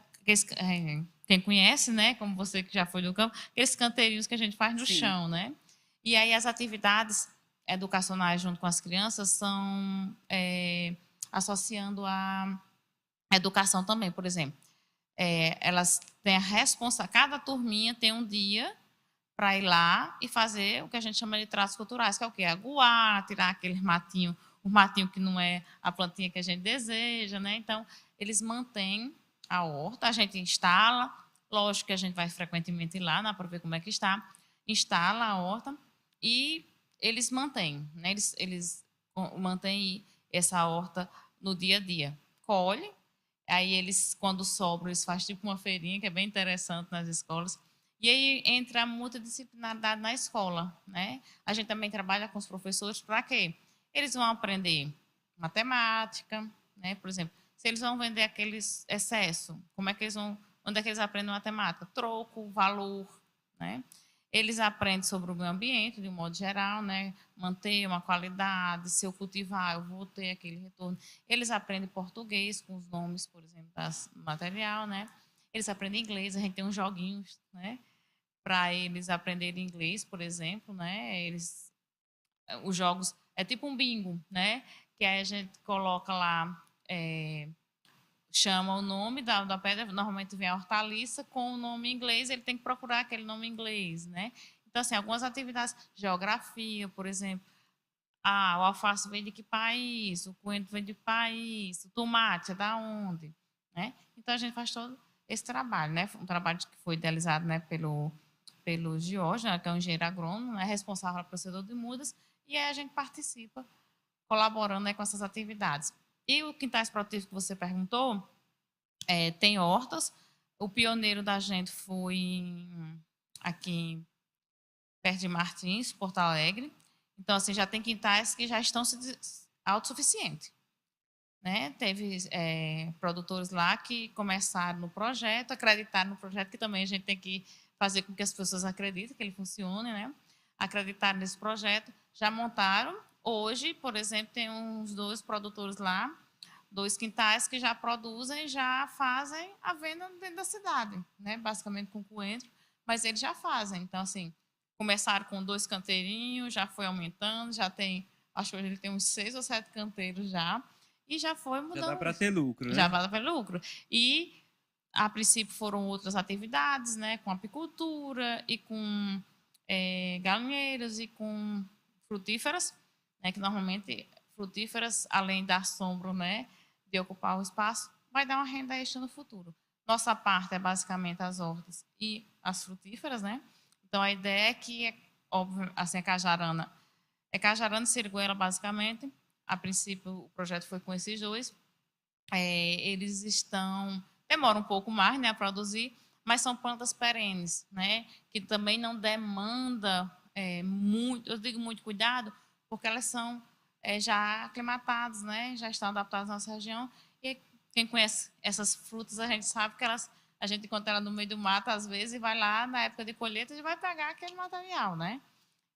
quem conhece, né? Como você que já foi do campo, aqueles canteirinhos que a gente faz no Sim. chão, né? E aí as atividades educacionais junto com as crianças são associando a educação também, por exemplo. Elas têm a responsabilidade, cada turminha tem um dia para ir lá e fazer o que a gente chama de tratos culturais, que é o quê? Aguar, tirar aquele matinho, o matinho que não é a plantinha que a gente deseja, né? Então, eles mantêm a horta, a gente instala, lógico que a gente vai frequentemente ir lá, né, para ver como é que está, instala a horta e eles mantêm, né? Eles mantêm essa horta no dia a dia. Colhe, aí eles, quando sobram, eles fazem tipo uma feirinha, que é bem interessante nas escolas, E aí entra a multidisciplinaridade na escola, né? A gente também trabalha com os professores para quê? Eles vão aprender matemática, né? Por exemplo, se eles vão vender aqueles excesso, como é que eles vão, onde é que eles aprendem matemática? Troco, valor, né? Eles aprendem sobre o meio ambiente, de um modo geral, né? Manter uma qualidade, se eu cultivar, eu vou ter aquele retorno. Eles aprendem português com os nomes, por exemplo, do material, né? Eles aprendem inglês, a gente tem uns joguinhos, né? Para eles aprenderem inglês, por exemplo, né? Os jogos é tipo um bingo, né? Que aí a gente coloca lá, chama o nome da pedra, normalmente vem a hortaliça com o nome em inglês, ele tem que procurar aquele nome em inglês, né? Então, assim, algumas atividades, geografia, por exemplo, o alface vem de que país, o coentro vem de que país, o tomate é da onde, né? Então, a gente faz todo esse trabalho, né? Um trabalho que foi idealizado, né, pelo Jorge, né, que é um engenheiro agrônomo, né, responsável pelo procedor de mudas, e aí a gente participa colaborando, né, com essas atividades. E o quintais produtivos que você perguntou, tem hortas. O pioneiro da gente foi aqui perto de Martins, Porto Alegre. Então, assim, já tem quintais que já estão autossuficientes. Né? Teve produtores lá que começaram no projeto, acreditaram no projeto, que também a gente tem que fazer com que as pessoas acreditem que ele funcione, né? Acreditaram nesse projeto, já montaram. Hoje, por exemplo, tem uns 2 produtores lá, 2 quintais que já produzem, já fazem a venda dentro da cidade, né? Basicamente com coentro, mas eles já fazem. Então, assim, começaram com 2 canteirinhos, já foi aumentando, já tem, acho que hoje ele tem uns 6 ou 7 canteiros já, e já foi Já dá mudando, para ter lucro, já né? vai para lucro. E a princípio foram outras atividades, né, com apicultura e com galinheiros e com frutíferas, né, que normalmente frutíferas, além da sombra, né, de ocupar o espaço, vai dar uma renda extra no futuro. Nossa parte é basicamente as hortas e as frutíferas, né? Então a ideia é que, óbvio, assim, cajarana e siriguela basicamente. A princípio o projeto foi com esses 2. Eles demoram um pouco mais, né, a produzir, mas são plantas perenes, né, que também não demanda muito, eu digo muito cuidado, porque elas são já aclimatadas, né, já estão adaptadas à nossa região, e quem conhece essas frutas, a gente sabe que a gente encontra ela no meio do mato, às vezes, e vai lá na época de colheita e vai pegar aquele material, né?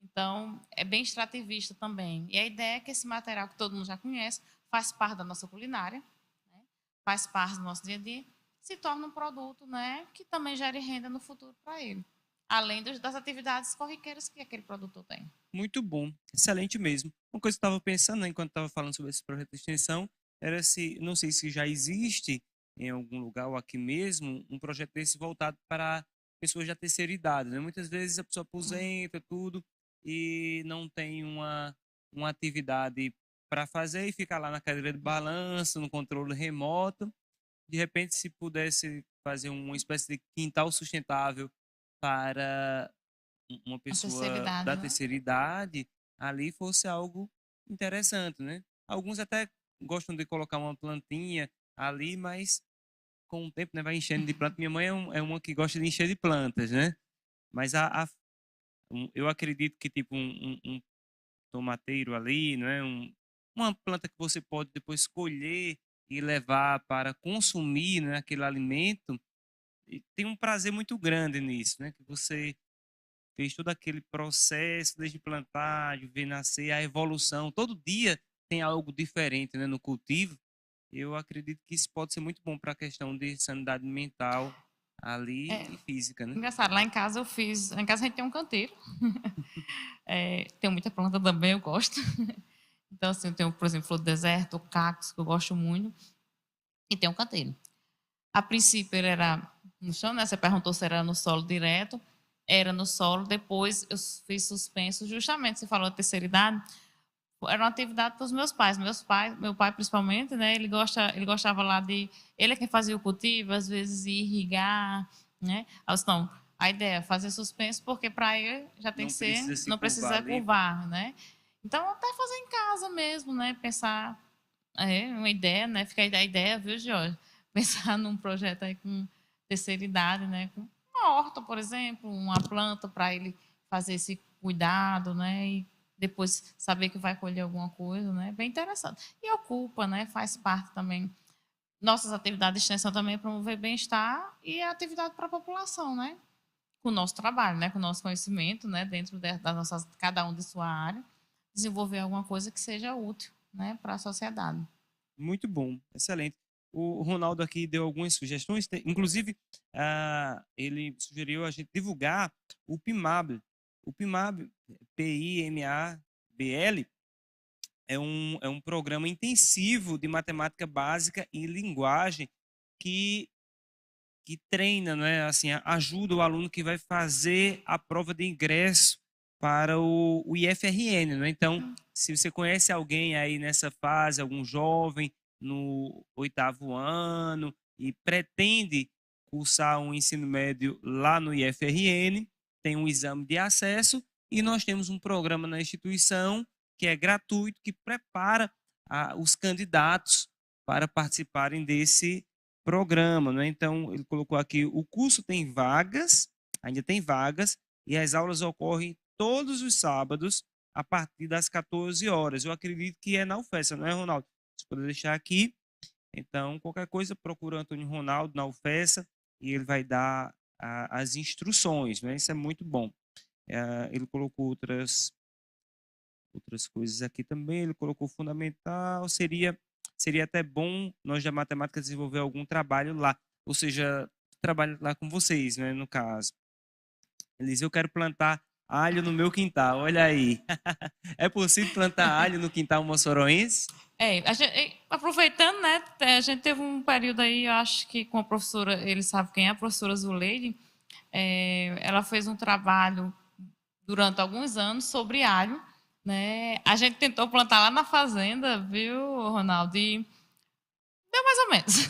Então, é bem extrativista também. E a ideia é que esse material que todo mundo já conhece, faz parte da nossa culinária, né? Faz parte do nosso dia a dia, se torna um produto, né, que também gere renda no futuro para ele, além das atividades corriqueiras que aquele produtor tem. Muito bom, excelente mesmo. Uma coisa que eu estava pensando, né, enquanto estava falando sobre esse projeto de extensão, era se, não sei se já existe em algum lugar ou aqui mesmo, um projeto desse voltado para pessoas da terceira idade, né? Muitas vezes a pessoa aposenta tudo e não tem uma atividade para fazer e fica lá na cadeira de balanço, no controle remoto. De repente, se pudesse fazer uma espécie de quintal sustentável para uma A terceira pessoa idade, da né? terceira idade, ali fosse algo interessante, né? Alguns até gostam de colocar uma plantinha ali, mas com o tempo, né, vai enchendo de planta. Minha mãe é uma que gosta de encher de plantas, né? Mas eu acredito que tipo um tomateiro ali, não é? Uma planta que você pode depois colher e levar para consumir, né, aquele alimento, e tem um prazer muito grande nisso, né? Que você fez todo aquele processo desde plantar, de ver nascer, a evolução. Todo dia tem algo diferente, né, no cultivo. Eu acredito que isso pode ser muito bom para a questão de sanidade mental ali É e física, né? engraçado, lá em casa lá em casa a gente tem um canteiro, tem muita planta também, eu gosto. Então, assim, eu tenho, por exemplo, flor do deserto, cactos, que eu gosto muito, e tem um canteiro. A princípio ele era no chão, né? Você perguntou se era no solo direto. Era no solo. Depois eu fiz suspenso, justamente, você falou de terceira idade, era uma atividade para os meus pais. Meu pai principalmente, né? Ele gostava lá ele é quem fazia o cultivo, às vezes irrigar, né? Não, a ideia é fazer suspenso, porque para ele já tem Não que ser, precisa se não curvar precisa ali. curvar, né? Então, até fazer em casa mesmo, né? Pensar, uma ideia, né? Fica aí a ideia, viu, Jorge? Pensar num projeto aí com terceira idade, né? Com uma horta, por exemplo, uma planta para ele fazer esse cuidado, né? E depois saber que vai colher alguma coisa, né? Bem interessante. E ocupa, né? Faz parte também. Nossas atividades de extensão também é promover bem-estar e a atividade para a população, né? Com o nosso trabalho, né? Com o nosso conhecimento, né? Dentro das nossas, cada um de sua área, desenvolver alguma coisa que seja útil, né? Para a sociedade. Muito bom, excelente. O Ronaldo aqui deu algumas sugestões, inclusive ele sugeriu a gente divulgar o PIMAB. O PIMAB, PIMABL, é um programa intensivo de matemática básica e linguagem que, que treina, né, assim, ajuda o aluno que vai fazer a prova de ingresso para o IFRN, né? Então, se você conhece alguém aí nessa fase, algum jovem no 8º ano e pretende cursar um ensino médio lá no IFRN, tem um exame de acesso e nós temos um programa na instituição que é gratuito, que prepara os candidatos para participarem desse programa, né? Então, ele colocou aqui, o curso tem vagas, ainda tem vagas, e as aulas ocorrem todos os sábados, a partir das 14 horas. Eu acredito que é na UFESA, não é, Ronaldo? Você pode deixar aqui. Então, qualquer coisa, procura o Antônio Ronaldo na UFESA e ele vai dar as instruções, né? Isso é muito bom. Ele colocou outras coisas aqui também. Ele colocou fundamental. Seria até bom nós da matemática desenvolver algum trabalho lá. Ou seja, trabalho lá com vocês, né, no caso. Ele diz, eu quero plantar alho no meu quintal. Olha aí. É possível plantar alho no quintal moçoroense? Aproveitando, né, a gente teve um período aí, eu acho que com a professora, ele sabe quem é, a professora Zuleide, ela fez um trabalho durante alguns anos sobre alho, né? A gente tentou plantar lá na fazenda, viu, Ronaldo? E deu mais ou menos,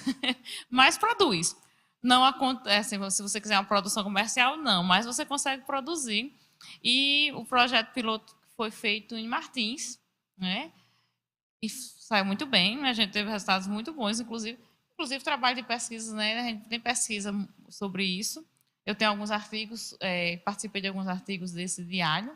mas produz. Não acontece, se você quiser uma produção comercial, não, mas você consegue produzir. E o projeto piloto foi feito em Martins, né? E saiu muito bem, né? A gente teve resultados muito bons, inclusive trabalho de pesquisa, né? A gente tem pesquisa sobre isso. Eu tenho alguns artigos, participei de alguns artigos desse de alho,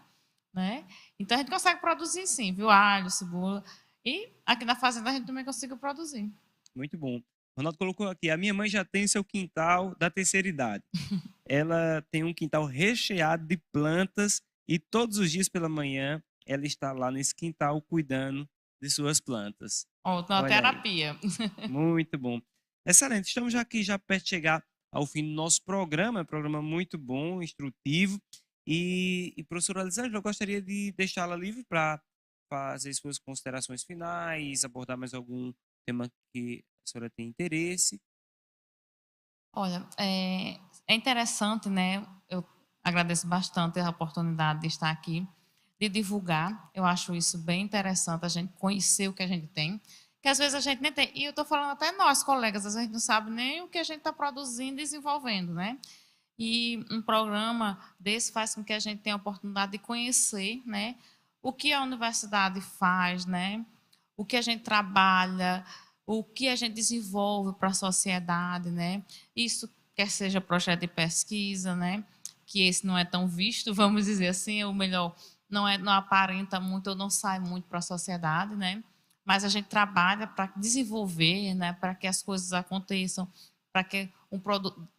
né? Então a gente consegue produzir sim, viu? Alho, cebola. E aqui na fazenda a gente também conseguiu produzir. Muito bom. O Ronaldo colocou aqui, a minha mãe já tem seu quintal da terceira idade. Ela tem um quintal recheado de plantas e todos os dias pela manhã ela está lá nesse quintal cuidando de suas plantas. Uma terapia. Muito bom. Excelente. Estamos já aqui, já perto de chegar ao fim do nosso programa. É um programa muito bom, instrutivo. E professora Elisângela, eu gostaria de deixá-la livre para fazer suas considerações finais, abordar mais algum tema que a senhora tem interesse. Olha, é interessante, né? Eu agradeço bastante a oportunidade de estar aqui, de divulgar. Eu acho isso bem interessante, a gente conhecer o que a gente tem, que às vezes a gente nem tem. E eu estou falando até nós, colegas, às vezes a gente não sabe nem o que a gente está produzindo e desenvolvendo, né? E um programa desse faz com que a gente tenha a oportunidade de conhecer, né? O que a universidade faz, né? O que a gente trabalha, o que a gente desenvolve para a sociedade, né? Isso quer seja projeto de pesquisa, né? Que esse não é tão visto, vamos dizer assim, ou melhor, não aparenta muito ou não sai muito para a sociedade, né? Mas a gente trabalha para desenvolver, né? Para que as coisas aconteçam, para que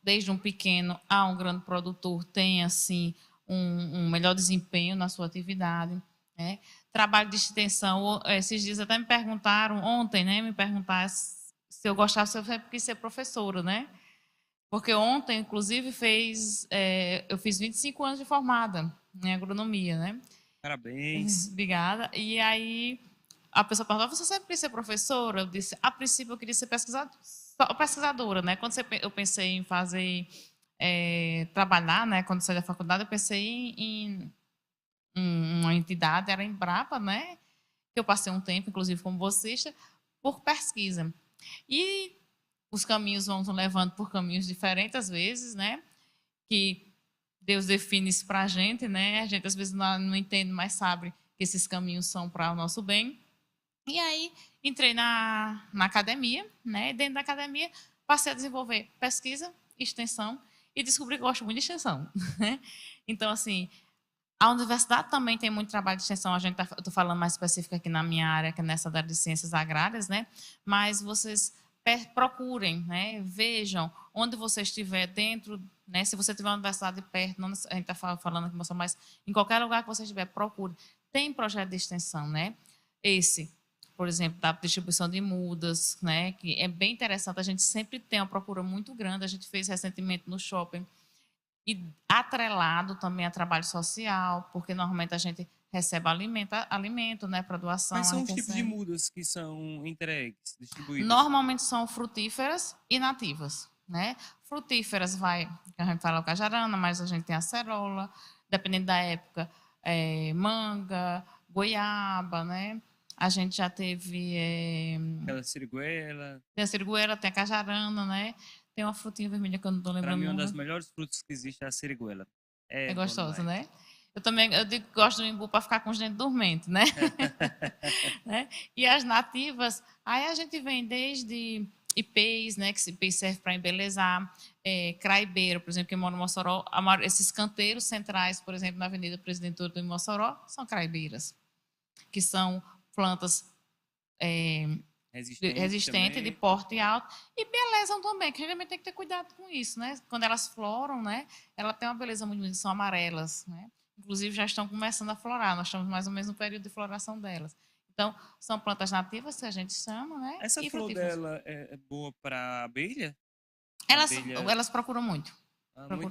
desde um pequeno a um grande produtor tenha assim um melhor desempenho na sua atividade, né? Trabalho de extensão, esses dias até me perguntaram, ontem, né, me perguntaram se eu gostava, se eu sempre quis ser professora, né? Porque ontem, inclusive, eu fiz 25 anos de formada em agronomia, né? Parabéns. Obrigada. E aí a pessoa perguntou, você sempre quis ser professora? Eu disse, a princípio eu queria ser pesquisadora, né? Quando eu pensei em fazer, trabalhar, né? Quando saí da faculdade, eu pensei em uma entidade, era a Embrapa, né? Que eu passei um tempo, inclusive como bolsista, por pesquisa. E os caminhos vão levando por caminhos diferentes às vezes, né? Que Deus define isso para a gente, né? A gente às vezes não entende, mas sabe que esses caminhos são para o nosso bem. E aí entrei na academia, né? E dentro da academia passei a desenvolver pesquisa, extensão e descobri que eu gosto muito de extensão. Né? Então, assim, a universidade também tem muito trabalho de extensão. Eu estou falando mais específico aqui na minha área, que é nessa área de ciências agrárias, né? Mas vocês procurem, né? Vejam onde você estiver dentro, né? Se você tiver uma universidade perto, não, a gente está falando aqui, moça, mas em qualquer lugar que você estiver, procure. Tem projeto de extensão, né? Esse, por exemplo, da distribuição de mudas, né? Que é bem interessante. A gente sempre tem uma procura muito grande. A gente fez recentemente no shopping e atrelado também a trabalho social, porque normalmente a gente recebe alimento, né, para doação. Quais são os tipos de mudas que são entregues, distribuídas? Normalmente são frutíferas e nativas, né? Frutíferas a gente fala o cajarana, mas a gente tem a acerola, dependendo da época, manga, goiaba, né? A gente já teve Aquela siriguela. tem a siriguela, tem a cajarana, né? Tem uma frutinha vermelha que eu não estou Para lembrando mim, o uma das nome. melhores frutas que existe é a siriguela. É É bom gostosa, demais. né? Eu também eu digo que gosto do imbu para ficar com os dentes dormentes, né? Né? E as nativas, aí a gente vem desde ipês, né? Que ipês serve para embelezar, craibeiro, por exemplo, que mora em Mossoró, esses canteiros centrais, por exemplo, na Avenida Presidente Dutra em Mossoró, são craibeiras, que são plantas Resistente resistentes, de também. porte alto, e belezam também, que geralmente tem que ter cuidado com isso, né? Quando elas floram, né? Ela tem uma beleza muito bonita, são amarelas, né? Inclusive já estão começando a florar, nós estamos mais ou menos no período de floração delas. Então, são plantas nativas, que a gente chama, né? Essa E flor frutíferas. dela é boa para abelha? Elas, Abelha. elas Muito procuram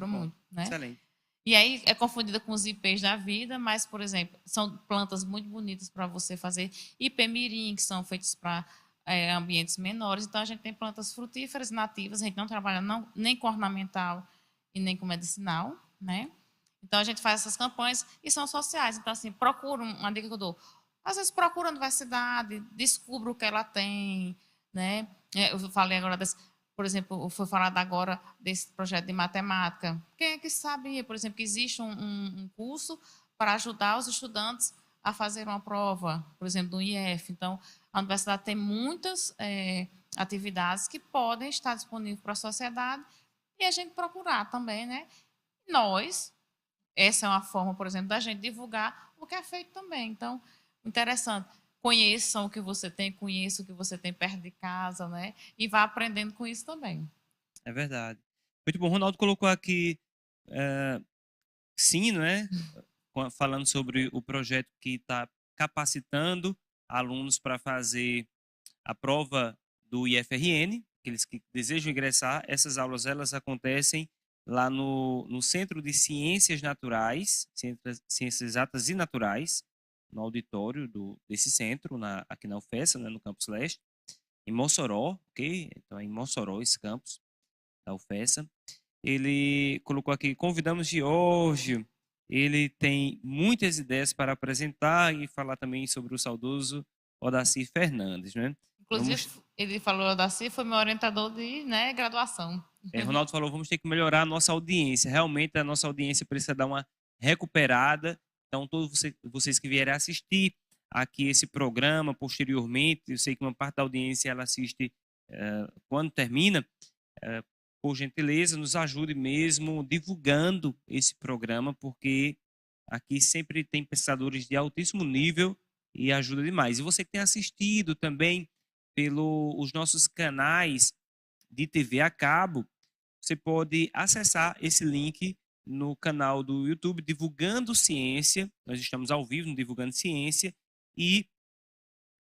bom. muito, né? Excelente. E aí é confundida com os ipês da vida, mas, por exemplo, são plantas muito bonitas para você fazer ipê-mirim, que são feitos para ambientes menores. Então, a gente tem plantas frutíferas nativas, a gente não trabalha nem com ornamental e nem com medicinal, né? Então, a gente faz essas campanhas e são sociais. Então, assim, procura, uma dica que eu dou, às vezes procura a universidade, descubra o que ela tem, né? Eu falei agora por exemplo, foi falado agora desse projeto de matemática. Quem é que sabia, por exemplo, que existe um curso para ajudar os estudantes a fazer uma prova, por exemplo, do IF. Então, a universidade tem muitas atividades que podem estar disponíveis para a sociedade e a gente procurar também, né? Nós, essa é uma forma, por exemplo, da gente divulgar o que é feito também. Então, interessante. Conheçam o que você tem, conheça o que você tem perto de casa, né? E vá aprendendo com isso também. É verdade. Muito bom. O Ronaldo colocou aqui, sim, né? Falando sobre o projeto que está capacitando alunos para fazer a prova do IFRN, aqueles que desejam ingressar. Essas aulas elas acontecem lá no Centro de Ciências Naturais, Ciências Exatas e Naturais, no auditório desse centro, aqui na UFESA, né, no Campus Leste, em Mossoró, ok? Então é em Mossoró esse campus da UFESA. Ele colocou aqui, convidamos Giorgio, ele tem muitas ideias para apresentar e falar também sobre o saudoso Odacir Fernandes, né? Inclusive, ele falou da CIF, foi meu orientador de, né, graduação. Ronaldo falou, vamos ter que melhorar a nossa audiência. Realmente, a nossa audiência precisa dar uma recuperada. Então, todos vocês que vierem assistir aqui esse programa posteriormente, eu sei que uma parte da audiência ela assiste quando termina, por gentileza, nos ajude mesmo divulgando esse programa, porque aqui sempre tem pesquisadores de altíssimo nível e ajuda demais. E você que tem assistido também pelos nossos canais de TV a cabo, você pode acessar esse link no canal do YouTube Divulgando Ciência. Nós estamos ao vivo no Divulgando Ciência e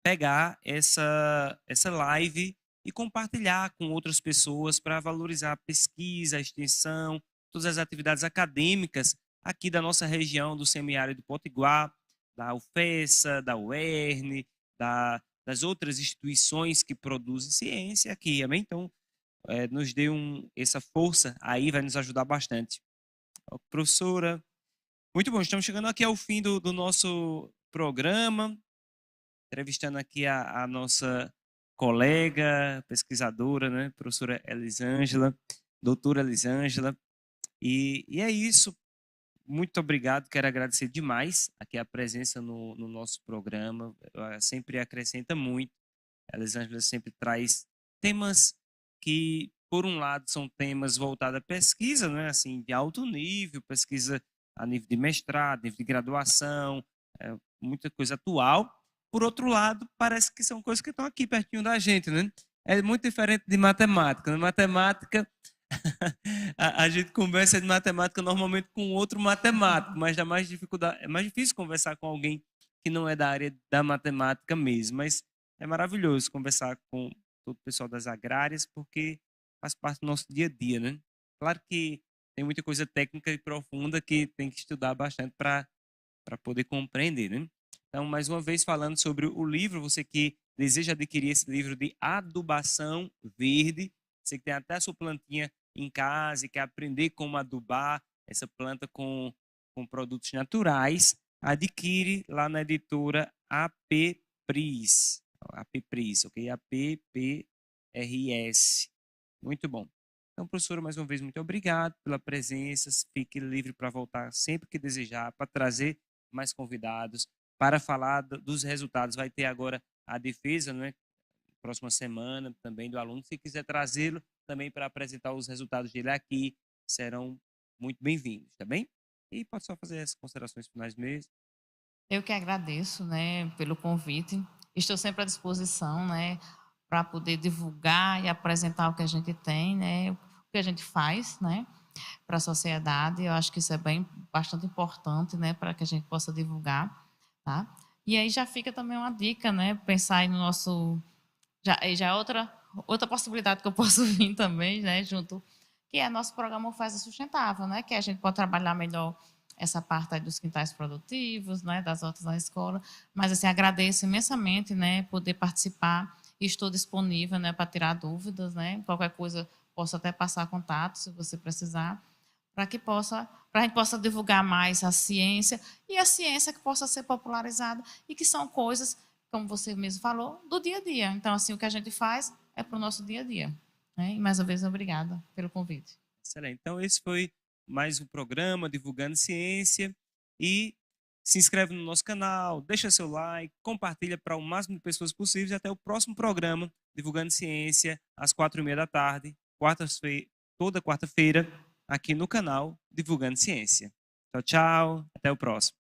pegar essa live e compartilhar com outras pessoas para valorizar a pesquisa, a extensão, todas as atividades acadêmicas aqui da nossa região do semiárido potiguar, da UFESA, da UERN, das outras instituições que produzem ciência aqui, amém? Então, nos dê essa força aí, vai nos ajudar bastante. Professora, muito bom, estamos chegando aqui ao fim do nosso programa, entrevistando aqui a nossa colega, pesquisadora, né, professora Elisângela, doutora Elisângela, e é isso. Muito obrigado, quero agradecer demais aqui a presença no nosso programa, sempre acrescenta muito. A Elisângela sempre traz temas que por um lado, são temas voltados à pesquisa, né, assim, de alto nível, pesquisa a nível de mestrado, nível de graduação, muita coisa atual. Por outro lado, parece que são coisas que estão aqui pertinho da gente, né? É muito diferente de matemática. Na matemática, a gente conversa de matemática normalmente com outro matemático, mas dá mais dificuldade, é mais difícil conversar com alguém que não é da área da matemática mesmo. Mas é maravilhoso conversar com todo o pessoal das agrárias, porque faz parte do nosso dia a dia, né? Claro que tem muita coisa técnica e profunda que tem que estudar bastante para poder compreender, né? Então, mais uma vez falando sobre o livro, você que deseja adquirir esse livro de adubação verde, você que tem até a sua plantinha em casa e quer aprender como adubar essa planta com produtos naturais, adquire lá na editora AP Pris, ok? APPRS. Muito bom. Então, professora, mais uma vez, muito obrigado pela presença. Fique livre para voltar sempre que desejar, para trazer mais convidados, para falar dos resultados. Vai ter agora a defesa, né? Próxima semana também do aluno. Se quiser trazê-lo também para apresentar os resultados dele aqui, serão muito bem-vindos, tá bem? E pode só fazer as considerações finais mesmo. Eu que agradeço, né, pelo convite. Estou sempre à disposição, né, para poder divulgar e apresentar o que a gente tem, né, o que a gente faz, né, para a sociedade. Eu acho que isso é bastante importante, né, para que a gente possa divulgar, tá? E aí já fica também uma dica, né, pensar aí no nosso já é outra possibilidade que eu posso vir também, né, junto, que é nosso programa Oferta Sustentável, né, que a gente pode trabalhar melhor essa parte aí dos quintais produtivos, né, das hortas na escola. Mas assim, agradeço imensamente, né, poder participar e estou disponível, né, para tirar dúvidas, né, qualquer coisa posso até passar contato se você precisar, para a gente possa divulgar mais a ciência e a ciência que possa ser popularizada e que são coisas, como você mesmo falou, do dia a dia. Então, assim, o que a gente faz é para o nosso dia a dia. Né? E mais uma vez, obrigada pelo convite. Excelente. Então, esse foi mais um programa Divulgando Ciência. E se inscreve no nosso canal, deixa seu like, compartilha para o máximo de pessoas possíveis. E até o próximo programa Divulgando Ciência, às 4h30 da tarde, toda quarta-feira, aqui no canal Divulgando Ciência. Tchau, tchau. Até o próximo.